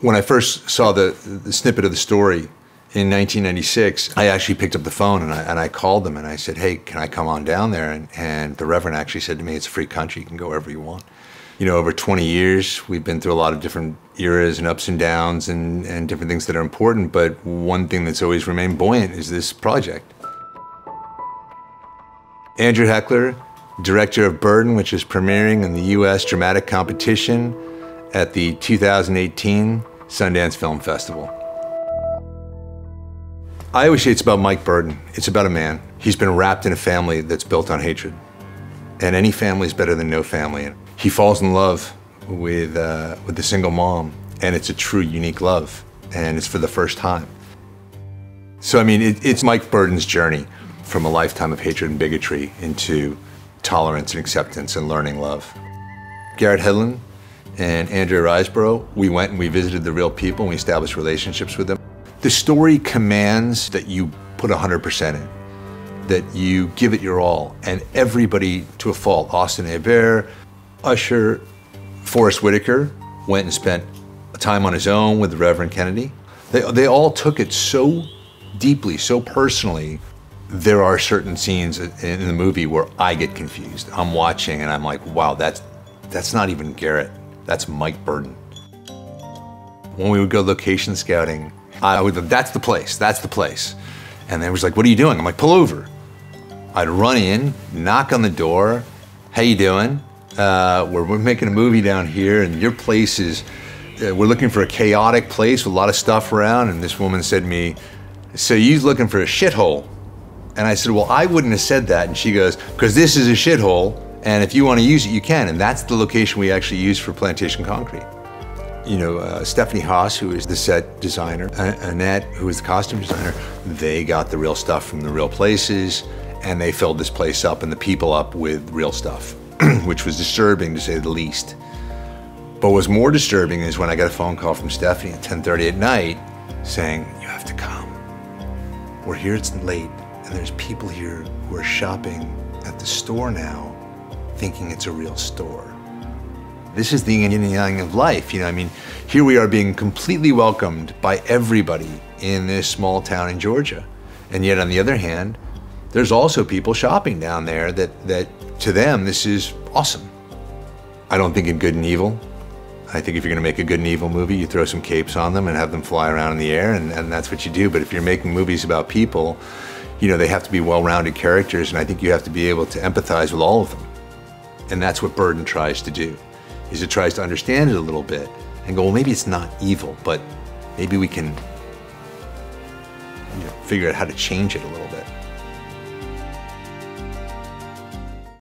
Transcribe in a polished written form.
When I first saw the snippet of the story in 1996, I actually picked up the phone and I called them and I said, hey, can I come on down there? And the Reverend actually said to me, it's a free country, you can go wherever you want. You know, over 20 years, we've been through a lot of different eras and ups and downs and different things that are important, but one thing that's always remained buoyant is this project. Andrew Heckler, director of Burden, which is premiering in the U.S. dramatic competition at the 2018 Sundance Film Festival. I always say it's about Mike Burden. It's about a man. He's been wrapped in a family that's built on hatred. And any family is better than no family. He falls in love with a single mom, and it's a true, unique love, and it's for the first time. So, I mean, it's Mike Burden's journey from a lifetime of hatred and bigotry into tolerance and acceptance and learning love. Garrett Hedlund and Andrea Riseborough, we went and we visited the real people and we established relationships with them. The story commands that you put 100% in, that you give it your all, and everybody to a fault. Austin Hebert, Usher, Forrest Whitaker went and spent time on his own with the Reverend Kennedy. They all took it so deeply, so personally. There are certain scenes in the movie where I get confused. I'm watching and I'm like, wow, that's not even Garrett, that's Mike Burden. When we would go location scouting, I would go, that's the place. And they was like, what are you doing? I'm like, pull over. I'd run in, knock on the door, how you doing? We're making a movie down here and your place is, we're looking for a chaotic place with a lot of stuff around. And this woman said to me, so you looking for a shithole? And I said, well, I wouldn't have said that. And she goes, because this is a shithole, and if you want to use it, you can. And that's the location we actually used for Plantation Concrete. You know, Stephanie Haas, who is the set designer, Annette, who is the costume designer, they got the real stuff from the real places, and they filled this place up and the people up with real stuff, which was disturbing to say the least. But what was more disturbing is when I got a phone call from Stephanie at 10:30 at night saying, you have to come. We're here, it's late. And there's people here who are shopping at the store now thinking it's a real store. This is the yin and yang of life, you know, I mean, here we are being completely welcomed by everybody in this small town in Georgia. And yet on the other hand, there's also people shopping down there that to them, this is awesome. I don't think in good and evil. I think if you're gonna make a good and evil movie, you throw some capes on them and have them fly around in the air, and that's what you do. But if you're making movies about people, you know, they have to be well-rounded characters, and I think you have to be able to empathize with all of them. And that's what Burden tries to do, is it tries to understand it a little bit and go, well, maybe it's not evil, but maybe we can, you know, figure out how to change it a little bit.